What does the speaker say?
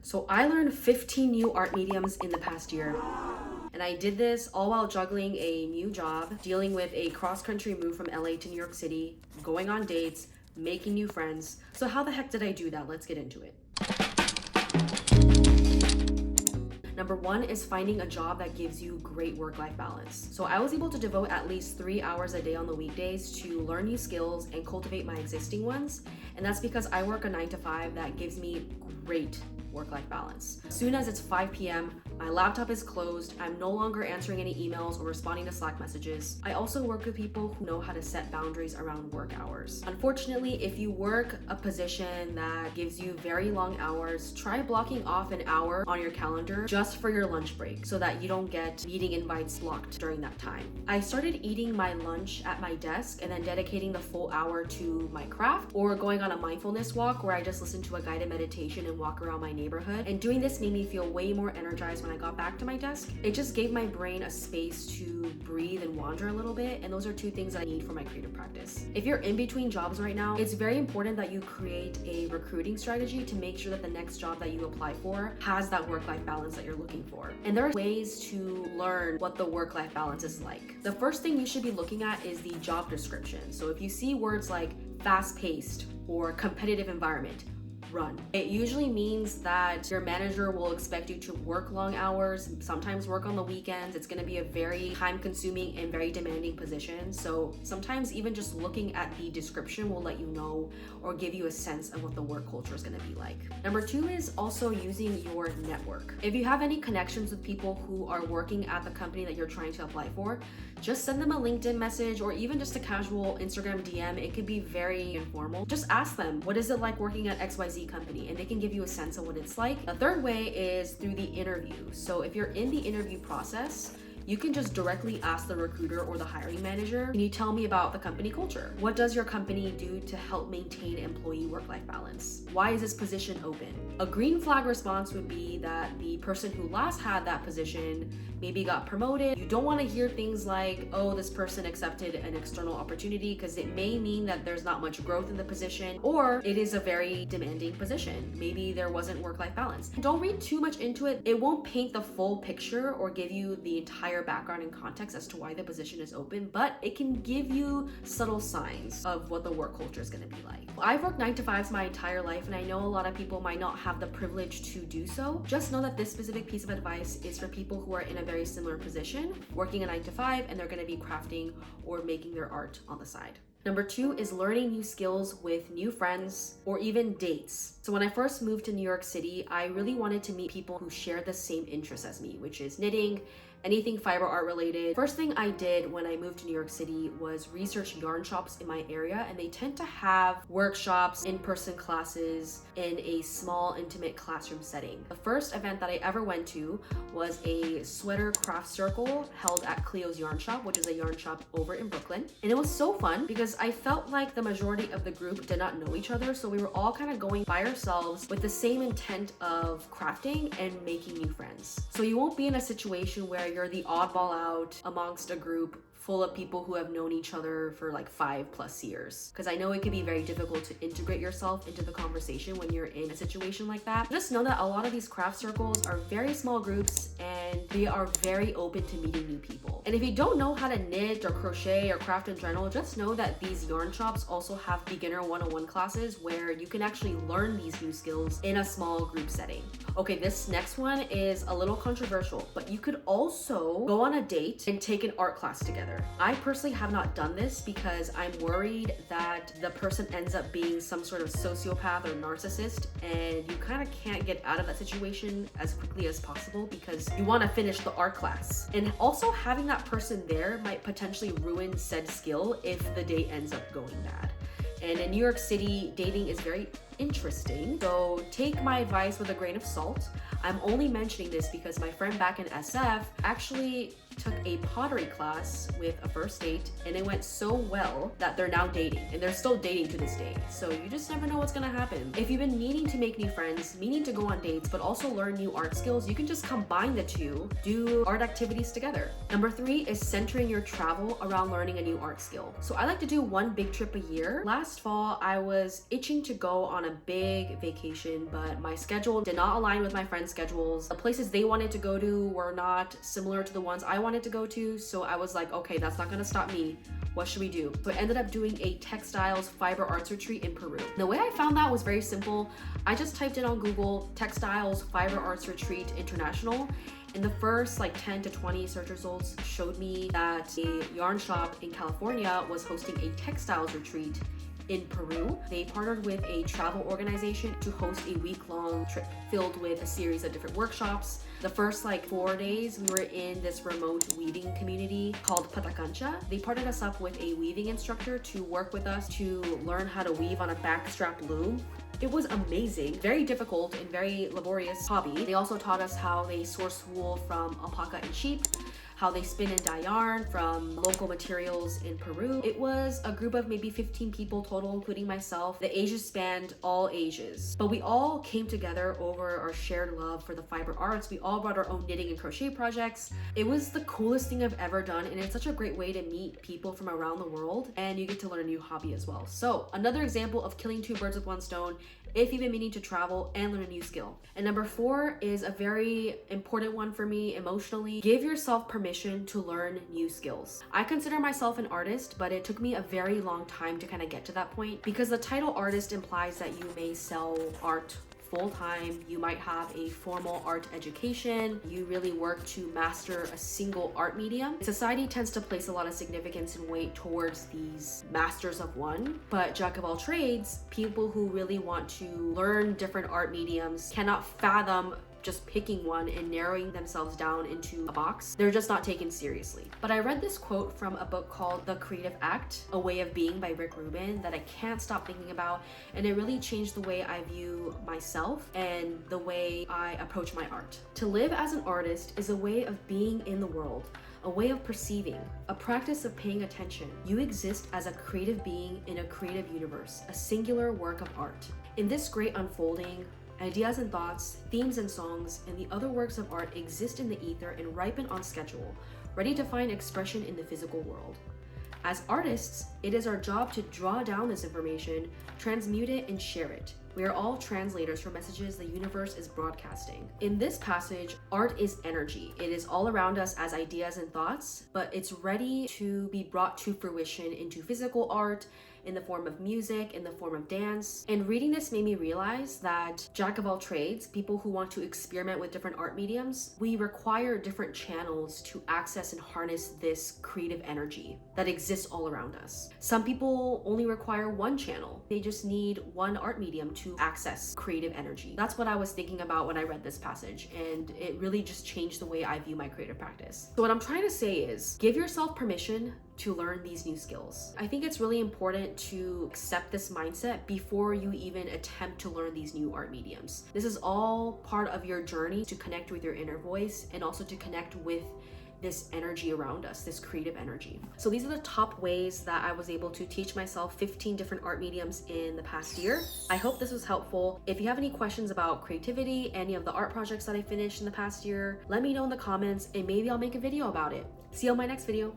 So I learned 15 new art mediums in the past year. And I did this all while juggling a new job, dealing with a cross-country move from LA to New York City, going on dates, making new friends. So how the heck did I do that? Let's get into it. Number one is finding a job that gives you great work-life balance. So I was able to devote at least 3 hours a day on the weekdays to learn new skills and cultivate my existing ones. And that's because I work a 9 to 5 that gives me great work-life balance. As soon as it's 5 p.m., my laptop is closed. I'm no longer answering any emails or responding to Slack messages. I also work with people who know how to set boundaries around work hours. Unfortunately, if you work a position that gives you very long hours, try blocking off an hour on your calendar just for your lunch break so that you don't get meeting invites blocked during that time. I started eating my lunch at my desk and then dedicating the full hour to my craft or going on a mindfulness walk where I just listen to a guided meditation and walk around my neighborhood. And doing this made me feel way more energized when I got back to my desk. It just gave my brain a space to breathe and wander a little bit, and those are two things that I need for my creative practice. If you're in between jobs right now, it's very important that you create a recruiting strategy to make sure that the next job that you apply for has that work-life balance that you're looking for. And there are ways to learn what the work-life balance is like. The first thing you should be looking at is the job description. So if you see words like fast-paced or competitive environment, run. It usually means that your manager will expect you to work long hours, sometimes work on the weekends. It's going to be a very time-consuming and very demanding position. So sometimes even just looking at the description will let you know or give you a sense of what the work culture is going to be like. Number two is also using your network. If you have any connections with people who are working at the company that you're trying to apply for, just send them a LinkedIn message or even just a casual Instagram DM. It could be very informal. Just ask them, what is it like working at XYZ company? And they can give you a sense of what it's like. The third way is through the interview. So if you're in the interview process, you can just directly ask the recruiter or the hiring manager, can you tell me about the company culture? What does your company do to help maintain employee work-life balance? Why is this position open? A green flag response would be that the person who last had that position maybe got promoted. You don't want to hear things like, oh, this person accepted an external opportunity, because it may mean that there's not much growth in the position, or it is a very demanding position. Maybe there wasn't work-life balance. Don't read too much into it. It won't paint the full picture or give you the entire background and context as to why the position is open, but it can give you subtle signs of what the work culture is going to be like. I've worked 9 to 5s my entire life, and I know a lot of people might not have the privilege to do so. Just know that this specific piece of advice is for people who are in a very similar position, working a 9 to 5, and they're going to be crafting or making their art on the side. Number two is learning new skills with new friends or even dates. So when I first moved to New York City, I really wanted to meet people who share the same interests as me, which is knitting, anything fiber art related. First thing I did when I moved to New York City was research yarn shops in my area, and they tend to have workshops, in-person classes in a small, intimate classroom setting. The first event that I ever went to was a sweater craft circle held at Cleo's yarn shop, which is a yarn shop over in Brooklyn. And it was so fun because I felt like the majority of the group did not know each other, so we were all kind of going by ourselves with the same intent of crafting and making new friends. So you won't be in a situation where you're the oddball out amongst a group full of people who have known each other for like 5+ years. Because I know it can be very difficult to integrate yourself into the conversation when you're in a situation like that. Just know that a lot of these craft circles are very small groups and they are very open to meeting new people. And if you don't know how to knit or crochet or craft in general, just know that these yarn shops also have beginner 101 classes where you can actually learn these new skills in a small group setting. Okay, this next one is a little controversial, but you could also go on a date and take an art class together. I personally have not done this because I'm worried that the person ends up being some sort of sociopath or narcissist, and you kind of can't get out of that situation as quickly as possible because you want to finish the art class. And also having that person there might potentially ruin said skill if the date ends up going bad. And in New York City, dating is very interesting, so take my advice with a grain of salt. I'm only mentioning this because my friend back in SF actually took a pottery class with a first date, and it went so well that they're now dating, and they're still dating to this day. So you just never know what's gonna happen. If you've been meaning to make new friends, meaning to go on dates, but also learn new art skills, you can just combine the two, do art activities together. Number 3 is centering your travel around learning a new art skill. So I like to do one big trip a year. Last fall, I was itching to go on on a big vacation, but my schedule did not align with my friends' schedules. The places they wanted to go to were not similar to the ones I wanted to go to, so I was like, okay, that's not gonna stop me. What should we do? So I ended up doing a textiles fiber arts retreat in Peru. The way I found that was very simple. I just typed in on Google textiles fiber arts retreat international, and the first like 10 to 20 search results showed me that a yarn shop in California was hosting a textiles retreat in Peru. They partnered with a travel organization to host a week-long trip filled with a series of different workshops. The first like 4 days, we were in this remote weaving community called Patacancha. They partnered us up with a weaving instructor to work with us to learn how to weave on a backstrap loom. It was amazing, very difficult and very laborious hobby. They also taught us how they source wool from alpaca and sheep, how they spin and dye yarn from local materials in Peru. It was a group of maybe 15 people total, including myself. The ages spanned all ages, but we all came together over our shared love for the fiber arts. We all brought our own knitting and crochet projects. It was the coolest thing I've ever done, and it's such a great way to meet people from around the world, and you get to learn a new hobby as well. So another example of killing two birds with one stone if you've been meaning to travel and learn a new skill. And number 4 is a very important one for me emotionally. Give yourself permission to learn new skills. I consider myself an artist, but it took me a very long time to kind of get to that point because the title artist implies that you may sell art full-time, you might have a formal art education, you really work to master a single art medium. Society tends to place a lot of significance and weight towards these masters of one, but jack of all trades, people who really want to learn different art mediums cannot fathom just picking one and narrowing themselves down into a box. They're just not taken seriously. But I read this quote from a book called The Creative Act, A Way of Being by Rick Rubin that I can't stop thinking about, and it really changed the way I view myself and the way I approach my art. To live as an artist is a way of being in the world, a way of perceiving, a practice of paying attention. You exist as a creative being in a creative universe, a singular work of art. In this great unfolding, ideas and thoughts, themes and songs, and the other works of art exist in the ether and ripen on schedule, ready to find expression in the physical world. As artists, it is our job to draw down this information, transmute it, and share it. We are all translators for messages the universe is broadcasting. In this passage, art is energy. It is all around us as ideas and thoughts, but it's ready to be brought to fruition into physical art, in the form of music, in the form of dance. And reading this made me realize that jack of all trades, people who want to experiment with different art mediums, we require different channels to access and harness this creative energy that exists all around us. Some people only require one channel. They just need one art medium to access creative energy. That's what I was thinking about when I read this passage, and it really just changed the way I view my creative practice. So what I'm trying to say is, give yourself permission to learn these new skills. I think it's really important to accept this mindset before you even attempt to learn these new art mediums. This is all part of your journey to connect with your inner voice and also to connect with this energy around us, this creative energy. So these are the top ways that I was able to teach myself 15 different art mediums in the past year. I hope this was helpful. If you have any questions about creativity, any of the art projects that I finished in the past year, let me know in the comments and maybe I'll make a video about it. See you on my next video.